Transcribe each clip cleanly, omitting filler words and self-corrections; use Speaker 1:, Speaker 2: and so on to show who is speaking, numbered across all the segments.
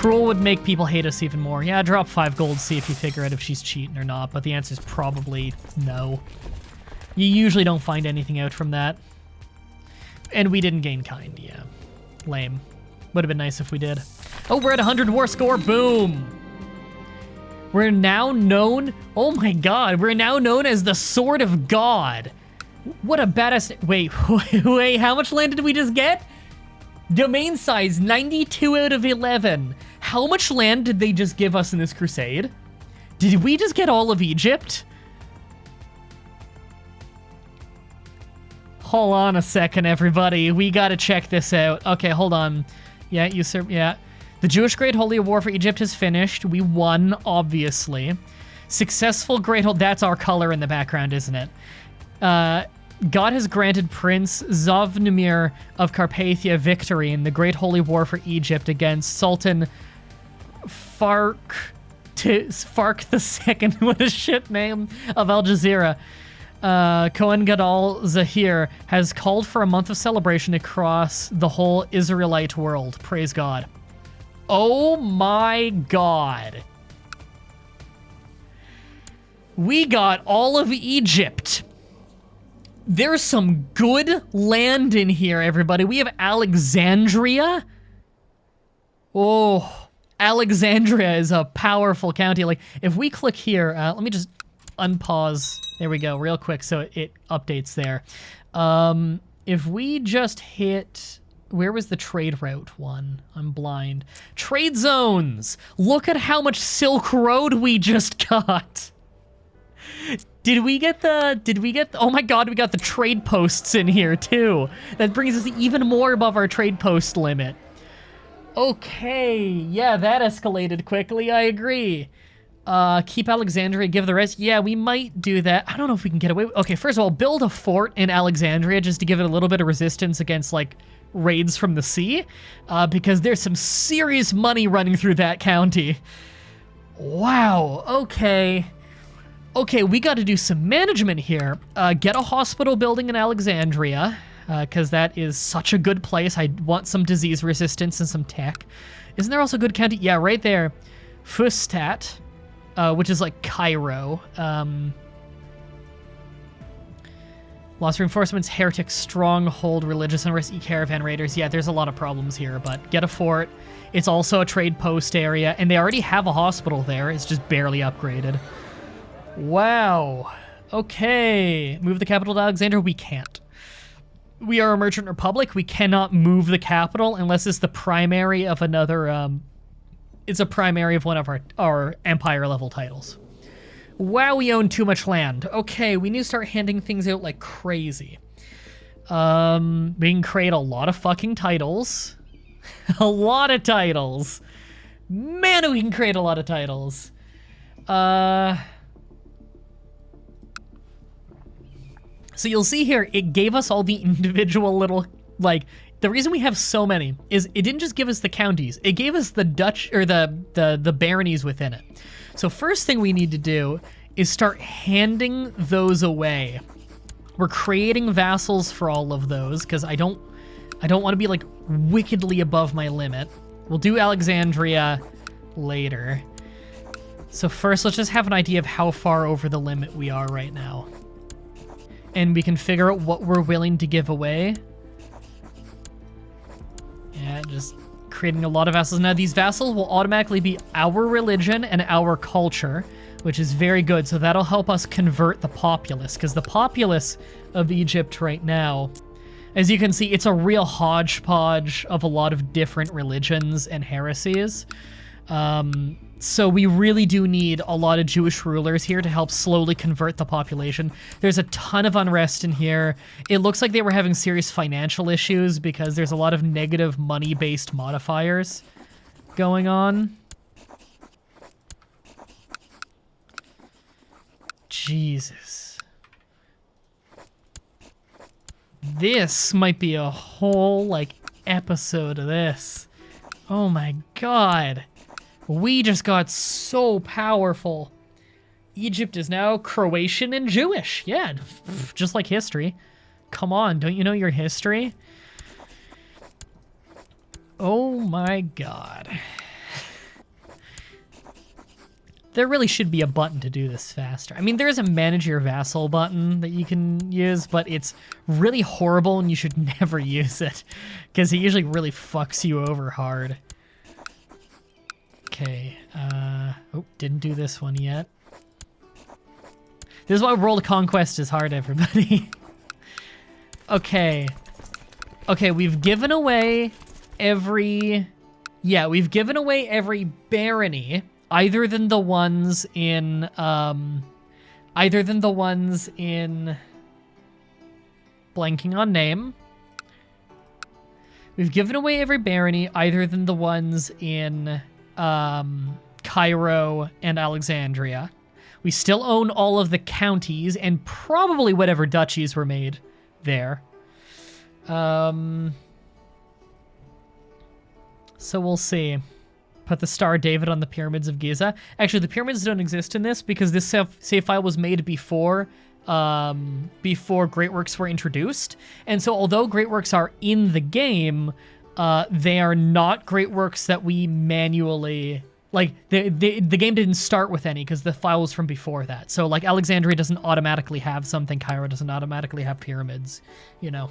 Speaker 1: Cruel would make people hate us even more. Yeah, drop 5 gold, see if you figure out if she's cheating or not, but the answer is probably no. You usually don't find anything out from that. And we didn't gain kind, yeah. Lame. Would have been nice if we did. Oh, we're at 100 war score, boom! We're now known, oh my god, we're now known as the Sword of God. What a badass, wait, how much land did we just get? Domain size, 92 out of 11. How much land did they just give us in this crusade? Did we just get all of Egypt? Hold on a second, everybody. We gotta check this out. Okay, hold on. Yeah, yeah. The Jewish Great Holy War for Egypt has finished. We won, obviously. Successful Great Holy... That's our color in the background, isn't it? God has granted Prince Zovnimir of Carpathia victory in the Great Holy War for Egypt against Sultan Fark II, what a shit name, of Al Jazeera. Kohen Gadol Zahir has called for a month of celebration across the whole Israelite world. Praise God. Oh my God. We got all of Egypt. There's some good land in here, everybody. We have Alexandria. Oh, Alexandria is a powerful county. Like, if we click here, let me just unpause. There we go, real quick, so it updates there. If we just hit... Where was the trade route one? I'm blind. Trade zones! Look at how much Silk Road we just got! Did we get oh my god, we got the trade posts in here too. That brings us even more above our trade post limit. Okay, yeah, that escalated quickly, I agree. Keep Alexandria, give the rest. Yeah, we might do that. I don't know if we can get away with... Okay, first of all, build a fort in Alexandria just to give it a little bit of resistance against, like, raids from the sea. Because there's some serious money running through that county. Wow, okay. Okay, we got to do some management here. Get a hospital building in Alexandria, because that is such a good place. I want some disease resistance and some tech. Isn't there also a good county? Yeah, right there. Fustat. Which is like Cairo. Lost reinforcements, heretics, stronghold, religious unrest, caravan raiders. Yeah, there's a lot of problems here, but get a fort. It's also a trade post area, and they already have a hospital there. It's just barely upgraded. Wow. Okay. Move the capital to Alexandria? We can't. We are a merchant republic. We cannot move the capital unless it's the primary of another, it's a primary of one of our empire level titles. Wow, we own too much land. Okay, we need to start handing things out like crazy. We can create a lot of fucking titles. A lot of titles. Man, we can create a lot of titles. So you'll see here, it gave us all the individual little, like, the reason we have so many is it didn't just give us the counties, it gave us the Dutch, or the baronies within it. So first thing we need to do is start handing those away. We're creating vassals for all of those, because I don't want to be, like, wickedly above my limit. We'll do Alexandria later. So first, let's just have an idea of how far over the limit we are right now. And we can figure out what we're willing to give away. Yeah, just creating a lot of vassals. Now, these vassals will automatically be our religion and our culture, which is very good. So that'll help us convert the populace, because the populace of Egypt right now, as you can see, it's a real hodgepodge of a lot of different religions and heresies. So we really do need a lot of Jewish rulers here to help slowly convert the population. There's a ton of unrest in here. It looks like they were having serious financial issues because there's a lot of negative money-based modifiers going on. Jesus. This might be a whole, like, episode of this. Oh my god. We just got so powerful. Egypt is now Croatian and Jewish. Yeah, just like history. Come on, don't you know your history? Oh my god. There really should be a button to do this faster. I mean, there is a manage your vassal button that you can use, but it's really horrible and you should never use it because it usually really fucks you over hard. Okay, oh, didn't do this one yet. This is why World Conquest is hard, everybody. Okay. Okay, we've given away every... Yeah, we've given away every barony, other than the ones in, blanking on name. We've given away every barony, other than the ones in, Cairo and Alexandria. We still own all of the counties and probably whatever duchies were made there. So we'll see. Put the Star of David on the Pyramids of Giza. Actually, the pyramids don't exist in this because this save file was made before Great Works were introduced. And so although Great Works are in the game, they are not Great Works that we manually... Like, the game didn't start with any because the file was from before that. So, like, Alexandria doesn't automatically have something. Cairo doesn't automatically have pyramids, you know.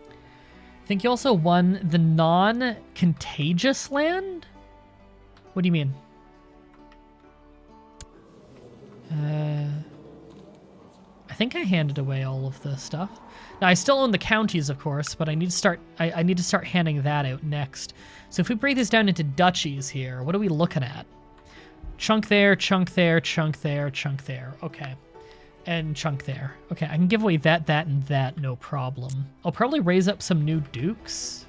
Speaker 1: I think you also won the non-contagious land? What do you mean? I think I handed away all of the stuff. Now, I still own the counties, of course, but I need to start I need to start handing that out next. So if we break this down into duchies here, what are we looking at? Chunk there, chunk there, chunk there, chunk there. Okay. And chunk there. Okay, I can give away that, and that, no problem. I'll probably raise up some new dukes.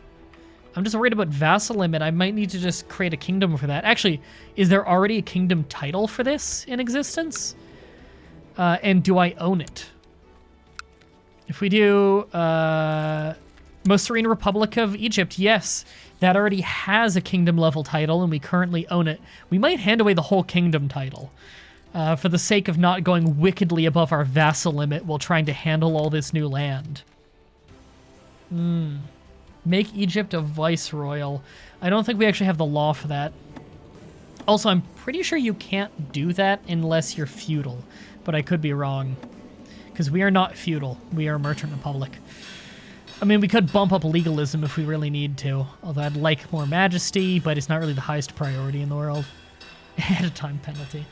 Speaker 1: I'm just worried about vassal limit. I might need to just create a kingdom for that. Actually, is there already a kingdom title for this in existence? And do I own it? If we do, Most Serene Republic of Egypt, yes. That already has a kingdom level title and we currently own it. We might hand away the whole kingdom title. For the sake of not going wickedly above our vassal limit while trying to handle all this new land. Make Egypt a viceroyal. I don't think we actually have the law for that. Also, I'm pretty sure you can't do that unless you're feudal, but I could be wrong. Because we are not feudal. We are a merchant republic. I mean, we could bump up legalism if we really need to, although I'd like more majesty, but it's not really the highest priority in the world. At a time penalty.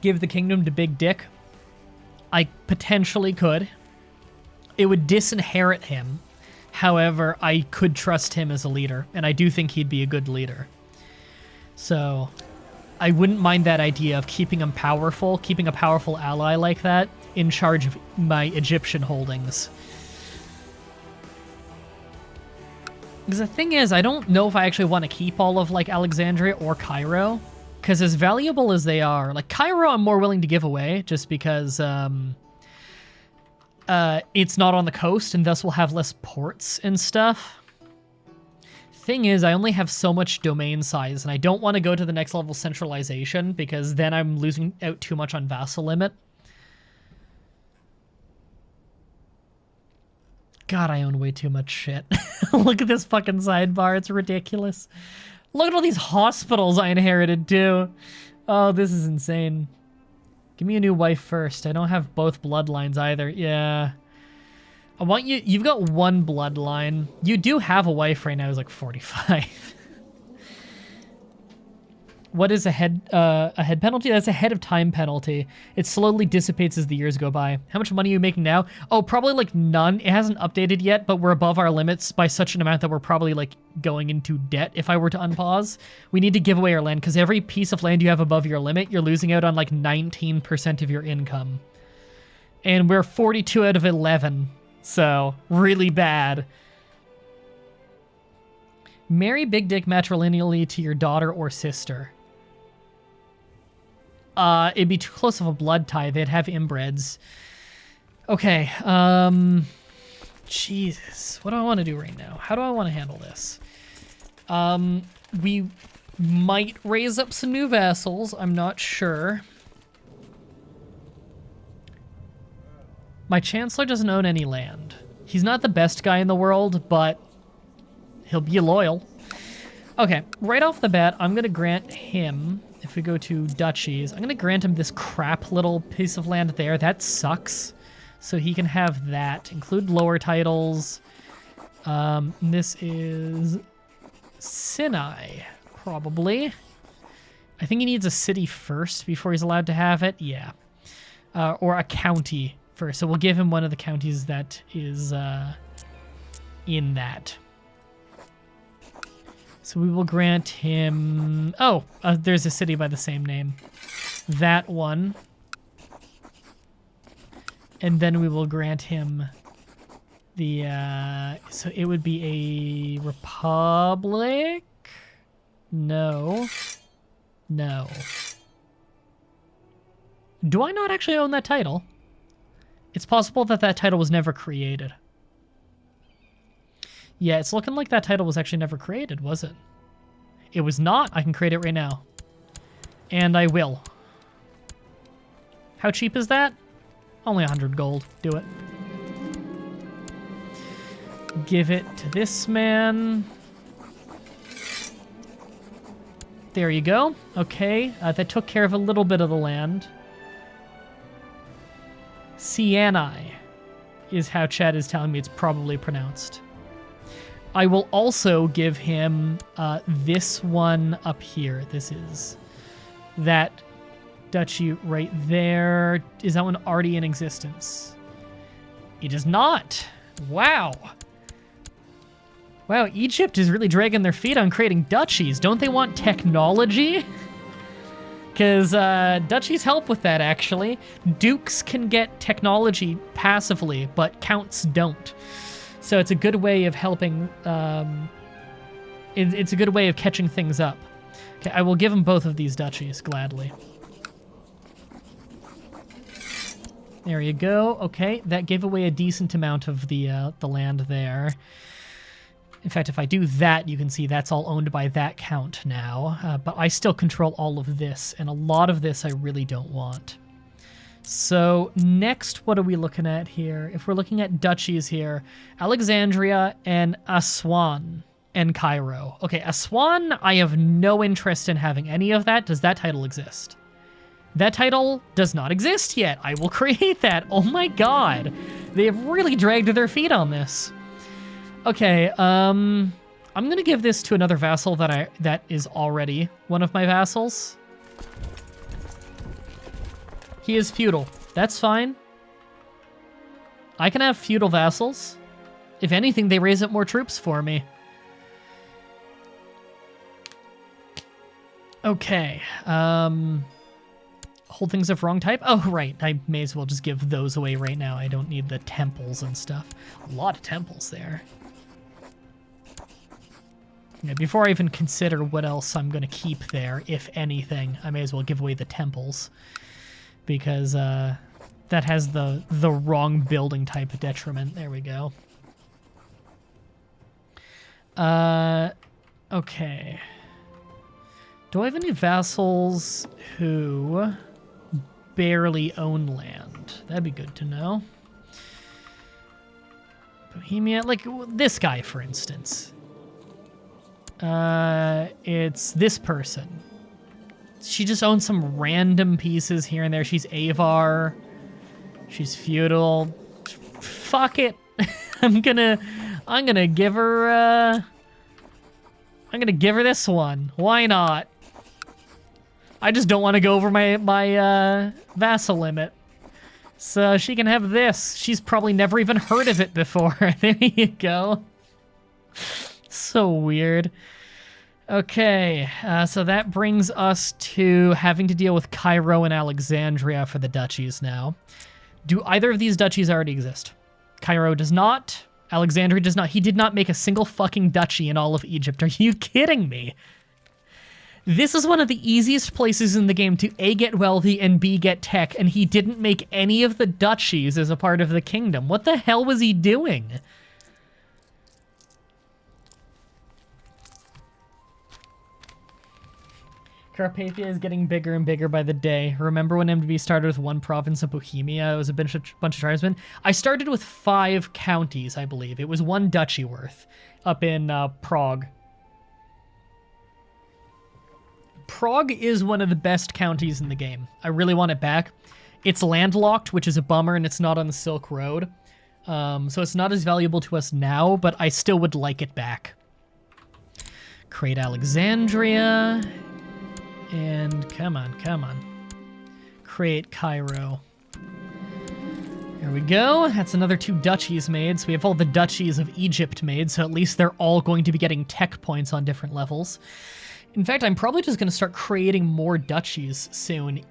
Speaker 1: Give the kingdom to Big Dick. I potentially could. It would disinherit him. However, I could trust him as a leader, and I do think he'd be a good leader. So, I wouldn't mind that idea of keeping him powerful, keeping a powerful ally like that in charge of my Egyptian holdings. Because the thing is, I don't know if I actually want to keep all of, like, Alexandria or Cairo. Because as valuable as they are, like, Cairo I'm more willing to give away, just because it's not on the coast, and thus will have less ports and stuff. Thing is, I only have so much domain size, and I don't want to go to the next level centralization, because then I'm losing out too much on vassal limit. God, I own way too much shit. Look at this fucking sidebar. It's ridiculous. Look at all these hospitals I inherited, too. Oh, this is insane. Give me a new wife first. I don't have both bloodlines either. Yeah. I want you... You've got one bloodline. You do have a wife right now who's like 45. What is a head penalty? That's a head of time penalty. It slowly dissipates as the years go by. How much money are you making now? Oh, probably like none. It hasn't updated yet, but we're above our limits by such an amount that we're probably like going into debt if I were to unpause. We need to give away our land because every piece of land you have above your limit, you're losing out on like 19% of your income. And we're 42 out of 11. So, really bad. Marry Big Dick matrilineally to your daughter or sister. It'd be too close of a blood tie. They'd have inbreds. Okay, Jesus. What do I want to do right now? How do I want to handle this? We might raise up some new vassals. I'm not sure. My chancellor doesn't own any land. He's not the best guy in the world, but He'll be loyal. Okay, right off the bat, I'm going to grant him, if we go to duchies, I'm going to grant him this crap little piece of land there. That sucks. So he can have that. Include lower titles. This is Sinai, probably. I think he needs a city first before he's allowed to have it. Yeah. Or a county first. So we'll give him one of the counties that is in that. So we will grant him... Oh, there's a city by the same name. That one. And then we will grant him the... So it would be a republic? No. No. Do I not actually own that title? It's possible that that title was never created. Yeah, it's looking like that title was actually never created, was it? It was not. I can create it right now. And I will. How cheap is that? Only 100 gold. Do it. Give it to this man. There you go. Okay, that took care of a little bit of the land. Sienai is how Chad is telling me it's probably pronounced. I will also give him this one up here. This is that duchy right there. Is that one already in existence? It is not. Wow. Wow, Egypt is really dragging their feet on creating duchies. Don't they want technology? Because duchies help with that, actually. Dukes can get technology passively, but counts don't. So it's a good way of helping, it's a good way of catching things up. Okay, I will give him both of these duchies, gladly. There you go. Okay, that gave away a decent amount of the land there. In fact, if I do that, you can see that's all owned by that count now. But I still control all of this, and a lot of this I really don't want. So next, what are we looking at here? If we're looking at duchies here, Alexandria and Aswan and Cairo. Okay, Aswan, I have no interest in having any of that. Does that title exist? That title does not exist yet. I will create that. Oh my god. They have really dragged their feet on this. Okay, I'm gonna give this to another vassal that is already one of my vassals. He is feudal. That's fine. I can have feudal vassals. If anything, they raise up more troops for me. Okay. Hold things of wrong type? Oh, right. I may as well just give those away right now. I don't need the temples and stuff. A lot of temples there. Yeah, before I even consider what else I'm going to keep there, if anything, I may as well give away the temples. Because that has the wrong building type detriment. There we go. Okay. Do I have any vassals who barely own land? That'd be good to know. Bohemia, like this guy, for instance. It's this person. She just owns some random pieces here and there. She's Avar. She's feudal. Fuck it. I'm gonna give her I'm gonna give her this one. Why not? I just don't want to go over my vassal limit. So she can have this. She's probably never even heard of it before. There you go. So weird. Okay, so that brings us to having to deal with Cairo and Alexandria for the duchies now. Do either of these duchies already exist? Cairo does not. Alexandria does not. He did not make a single fucking duchy in all of Egypt. Are you kidding me? This is one of the easiest places in the game to A, get wealthy, and B, get tech, and he didn't make any of the duchies as a part of the kingdom. What the hell was he doing? Carpathia is getting bigger and bigger by the day. Remember when MTB started with one province of Bohemia? It was a bunch of tribesmen. I started with 5 counties, I believe. It was 1 duchy worth up in Prague. Prague is one of the best counties in the game. I really want it back. It's landlocked, which is a bummer, and it's not on the Silk Road. So it's not as valuable to us now, but I still would like it back. Create Alexandria. And come on. Create Cairo. There we go. That's another 2 duchies made. So we have all the duchies of Egypt made, so at least they're all going to be getting tech points on different levels. In fact, I'm probably just going to start creating more duchies soon.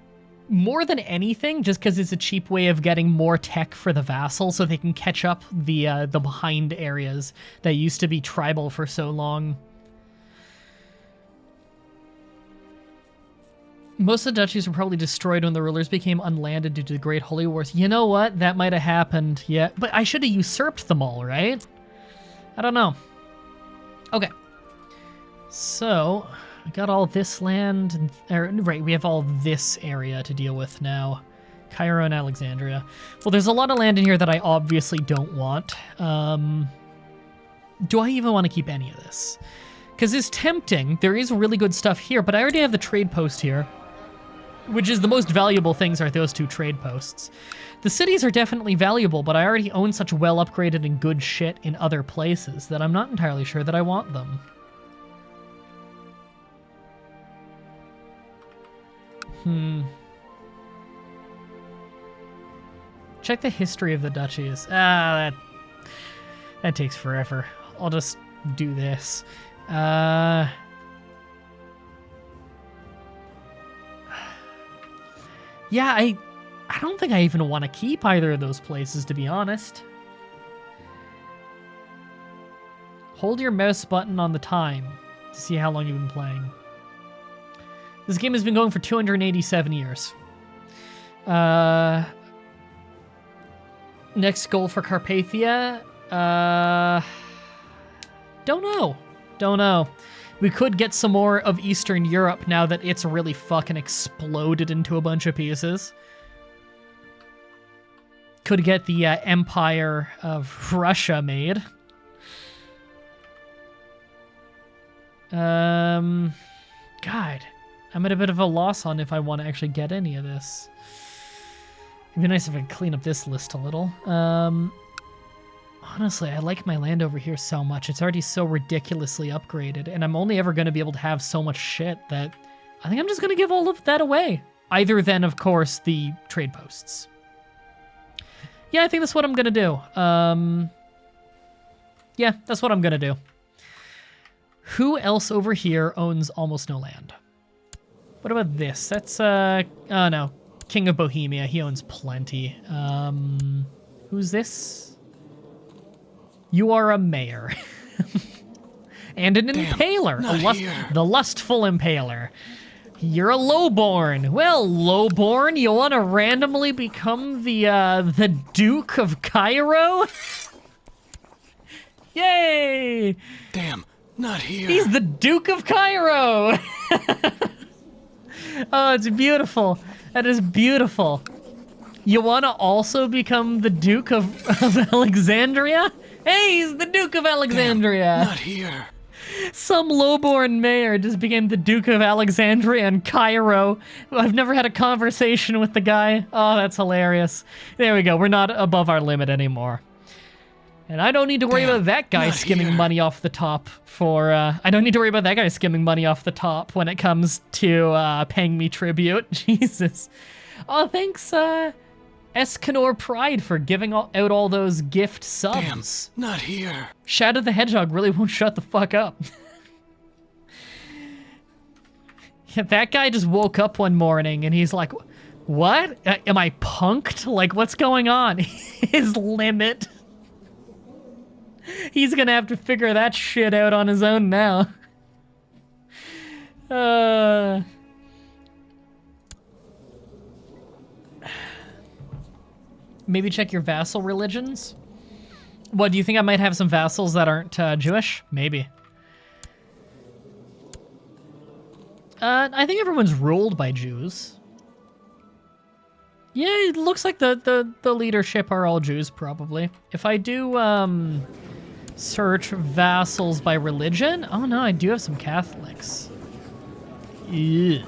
Speaker 1: More than anything, just because it's a cheap way of getting more tech for the vassal so they can catch up the behind areas that used to be tribal for so long. Most of the duchies were probably destroyed when the rulers became unlanded due to the Great Holy Wars. You know what? That might have happened, yeah. But I should have usurped them all, right? I don't know. Okay. So, we got all this land. Right, we have all this area to deal with now. Cairo and Alexandria. Well, there's a lot of land in here that I obviously don't want. Do I even want to keep any of this? Because it's tempting. There is really good stuff here, but I already have the trade post here. Which is the most valuable things are those 2 trade posts. The cities are definitely valuable, but I already own such well upgraded and good shit in other places that I'm not entirely sure that I want them. Check the history of the duchies. That takes forever. I'll just do this. Yeah, I don't think I even want to keep either of those places, to be honest. Hold your mouse button on the time to see how long you've been playing. This game has been going for 287 years. Next goal for Carpathia? Don't know. We could get some more of Eastern Europe now that it's really fucking exploded into a bunch of pieces. Could get the Empire of Russia made. God, I'm at a bit of a loss on if I want to actually get any of this. It'd be nice if I could clean up this list a little. Honestly, I like my land over here so much. It's already so ridiculously upgraded, and I'm only ever going to be able to have so much shit that I think I'm just going to give all of that away. Either then, of course, the trade posts. Yeah, I think that's what I'm going to do. Yeah, that's what I'm going to do. Who else over here owns almost no land? What about this? That's, oh no, King of Bohemia. He owns plenty. Who's this? You are a mayor. And an impaler. The lustful impaler. You're a lowborn. Well, lowborn, you want to randomly become the Duke of Cairo? Yay!
Speaker 2: Damn, not here.
Speaker 1: He's the Duke of Cairo! Oh, it's beautiful. That is beautiful. You want to also become the Duke of Alexandria? Hey, he's the Duke of Alexandria.
Speaker 2: Damn, not here.
Speaker 1: Some lowborn mayor just became the Duke of Alexandria and Cairo. I've never had a conversation with the guy. Oh, that's hilarious. There we go. We're not above our limit anymore. And I don't need to worry about that guy skimming money off the top for, I don't need to worry about that guy skimming money off the top when it comes to, paying me tribute. Jesus. Oh, thanks, Escanor Pride for giving out all those gift subs.
Speaker 2: Damn, not here.
Speaker 1: Shadow the Hedgehog really won't shut the fuck up. Yeah, that guy just woke up one morning and he's like, what? Am I punked? Like, what's going on? His limit. He's gonna have to figure that shit out on his own now. Maybe check your vassal religions? What, do you think I might have some vassals that aren't Jewish? Maybe. I think everyone's ruled by Jews. Yeah, it looks like the leadership are all Jews, probably. If I do, search vassals by religion... Oh, no, I do have some Catholics. Ew.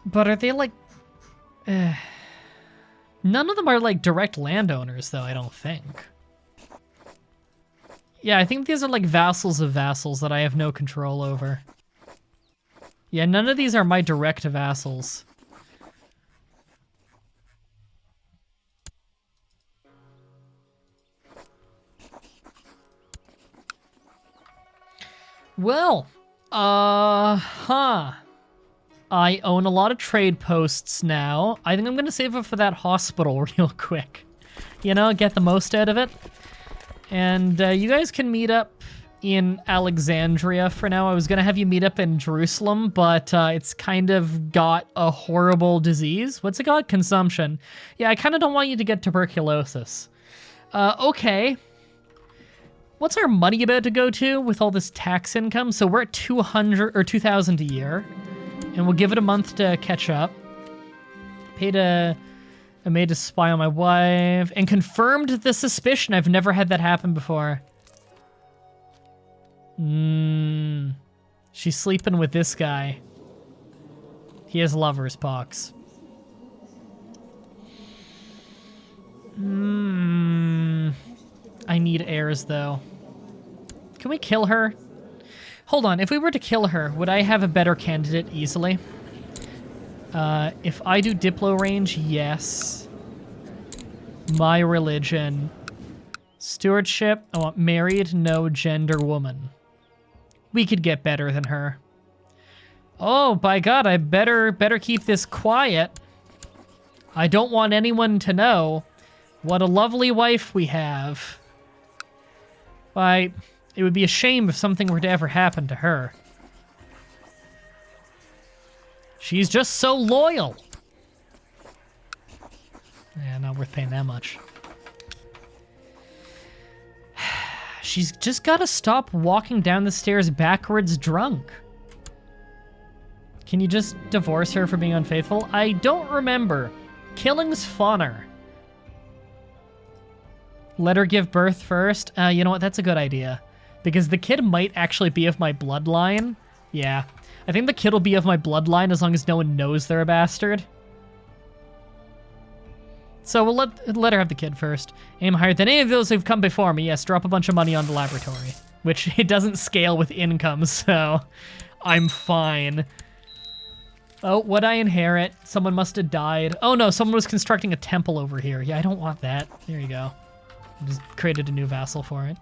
Speaker 1: But are they, like... None of them are, like, direct landowners, though, I don't think. Yeah, I think these are, like, vassals of vassals that I have no control over. Yeah, none of these are my direct vassals. Well, I own a lot of trade posts now. I think I'm gonna save up for that hospital real quick. You know, get the most out of it. And you guys can meet up in Alexandria for now. I was gonna have you meet up in Jerusalem, but it's kind of got a horrible disease. What's it got? Consumption. Yeah, I kind of don't want you to get tuberculosis. Okay. What's our money about to go to with all this tax income? So we're at 200 or 2,000 a year, and we'll give it a month to catch up. I made a spy on my wife and confirmed the suspicion. I've never had that happen before. She's sleeping with this guy. He has lover's pox. I need heirs, though. Can we kill her? Hold on, if we were to kill her, would I have a better candidate easily? If I do Diplo range, yes. My religion. Stewardship, I want married, no gender woman. We could get better than her. Oh, by God, I better keep this quiet. I don't want anyone to know what a lovely wife we have. Why, it would be a shame if something were to ever happen to her. She's just so loyal. Yeah, not worth paying that much. She's just gotta stop walking down the stairs backwards drunk. Can you just divorce her for being unfaithful? I don't remember. Killing's funner. Let her give birth first. You know what? That's a good idea. Because the kid might actually be of my bloodline. Yeah. I think the kid will be of my bloodline as long as no one knows they're a bastard. So we'll let her have the kid first. Aim higher than any of those who've come before me. Yes, drop a bunch of money on the laboratory. Which it doesn't scale with income, so I'm fine. Oh, what'd I inherit? Someone must have died. Oh no, someone was constructing a temple over here. Yeah, I don't want that. There you go. Just created a new vassal for it.